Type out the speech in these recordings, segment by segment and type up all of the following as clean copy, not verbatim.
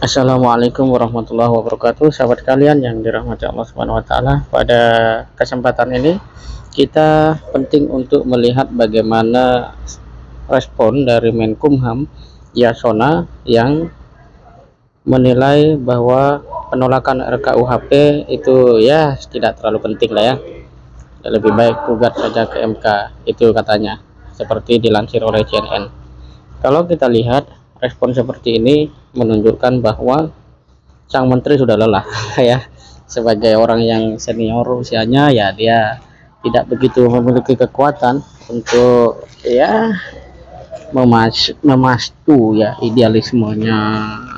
Assalamualaikum warahmatullahi wabarakatuh, sahabat kalian yang dirahmati Allah Subhanahu wa taala. Pada kesempatan ini kita penting untuk melihat bagaimana respon dari Menkumham Yasona yang menilai bahwa penolakan RKUHP itu ya tidak terlalu penting lah ya. Lebih baik gugat saja ke MK, itu katanya, seperti dilansir oleh CNN. Kalau kita lihat respon seperti ini menunjukkan bahwa sang menteri sudah lelah ya. Sebagai orang yang senior usianya, ya dia tidak begitu memiliki kekuatan untuk ya memastu ya idealismenya,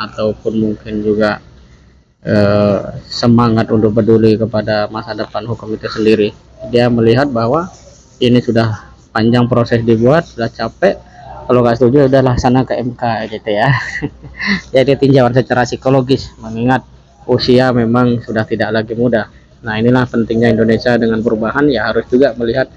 ataupun mungkin juga semangat untuk peduli kepada masa depan hukum itu sendiri. Dia melihat bahwa ini sudah panjang proses dibuat, sudah capek, kalau nggak setuju udah laksana ke MK gitu ya. Jadi tinjauan secara psikologis, mengingat usia memang sudah tidak lagi muda. Nah, inilah pentingnya Indonesia dengan perubahan, ya harus juga melihat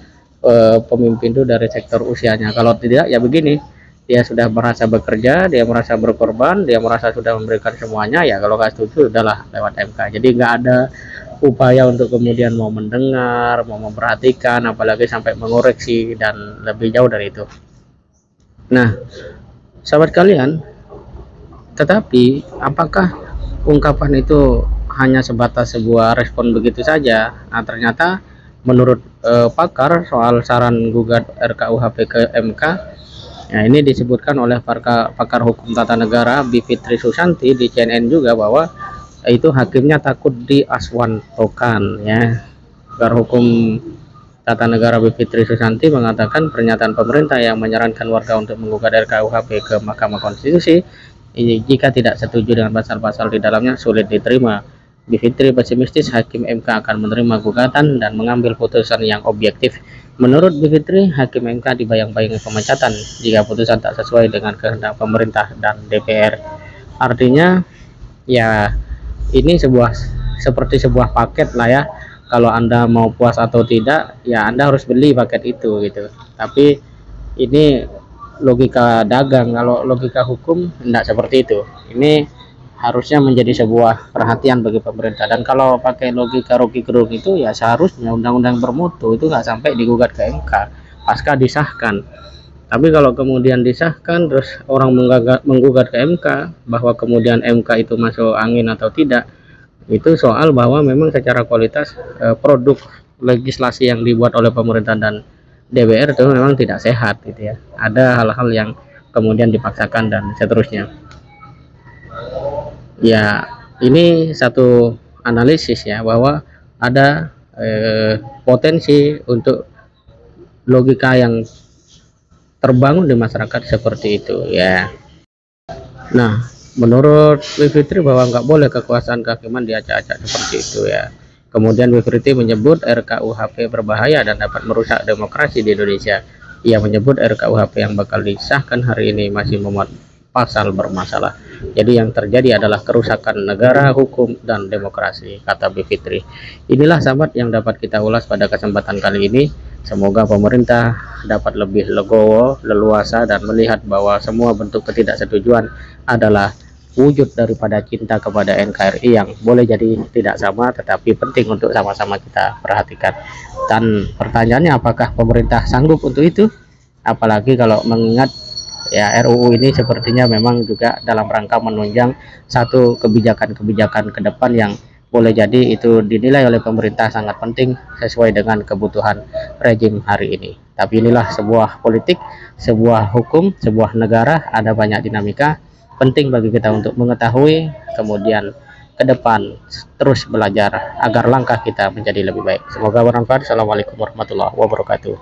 pemimpin itu dari sektor usianya. Kalau tidak ya begini, dia sudah merasa bekerja, dia merasa berkorban, dia merasa sudah memberikan semuanya, ya kalau nggak setuju udahlah lewat MK. Jadi nggak ada upaya untuk kemudian mau mendengar, mau memperhatikan, apalagi sampai mengoreksi dan lebih jauh dari itu. Nah, sahabat kalian, tetapi apakah ungkapan itu hanya sebatas sebuah respon begitu saja? Nah, ternyata menurut pakar soal saran gugat RKUHP ke MK, ya ini disebutkan oleh pakar hukum tata negara Bivitri Susanti di CNN juga, bahwa itu hakimnya takut diaswantokan ya. Pakar hukum tata negara Bivitri Susanti mengatakan pernyataan pemerintah yang menyarankan warga untuk menggugat RKUHP ke Mahkamah Konstitusi jika tidak setuju dengan pasal-pasal di dalamnya sulit diterima. Bivitri pesimistis hakim MK akan menerima gugatan dan mengambil putusan yang objektif. Menurut Bivitri, hakim MK dibayang-bayangi pemecatan jika putusan tak sesuai dengan kehendak pemerintah dan DPR. Artinya ya ini seperti sebuah paket lah ya. Kalau Anda mau puas atau tidak, ya Anda harus beli paket itu gitu. Tapi ini logika dagang, kalau logika hukum tidak seperti itu. Ini harusnya menjadi sebuah perhatian bagi pemerintah. Dan kalau pakai logika Rocky Gerung itu, ya seharusnya undang-undang bermutu itu nggak sampai digugat ke MK pasca disahkan. Tapi kalau kemudian disahkan terus orang menggugat ke MK, bahwa kemudian MK itu masuk angin atau tidak, itu soal bahwa memang secara kualitas produk legislasi yang dibuat oleh pemerintah dan DPR itu memang tidak sehat gitu ya. Ada hal-hal yang kemudian dipaksakan dan seterusnya. Ya, ini satu analisis ya, bahwa ada potensi untuk logika yang terbangun di masyarakat seperti itu ya. Nah, menurut Bivitri bahwa nggak boleh kekuasaan kehakiman diacak-acak seperti itu ya. Kemudian Bivitri menyebut RKUHP berbahaya dan dapat merusak demokrasi di Indonesia. Ia menyebut RKUHP yang bakal disahkan hari ini masih memuat pasal bermasalah. Jadi yang terjadi adalah kerusakan negara, hukum, dan demokrasi, kata Bivitri. Inilah sahabat yang dapat kita ulas pada kesempatan kali ini. Semoga pemerintah dapat lebih legowo, leluasa, dan melihat bahwa semua bentuk ketidaksetujuan adalah wujud daripada cinta kepada NKRI yang boleh jadi tidak sama, tetapi penting untuk sama-sama kita perhatikan. Dan pertanyaannya, apakah pemerintah sanggup untuk itu? Apalagi kalau mengingat ya RUU ini sepertinya memang juga dalam rangka menunjang satu kebijakan-kebijakan ke depan yang boleh jadi itu dinilai oleh pemerintah sangat penting sesuai dengan kebutuhan rejim hari ini. Tapi inilah sebuah politik, sebuah hukum, sebuah negara, ada banyak dinamika. Penting bagi kita untuk mengetahui, kemudian ke depan terus belajar agar langkah kita menjadi lebih baik. Semoga bermanfaat. Assalamualaikum warahmatullahi wabarakatuh.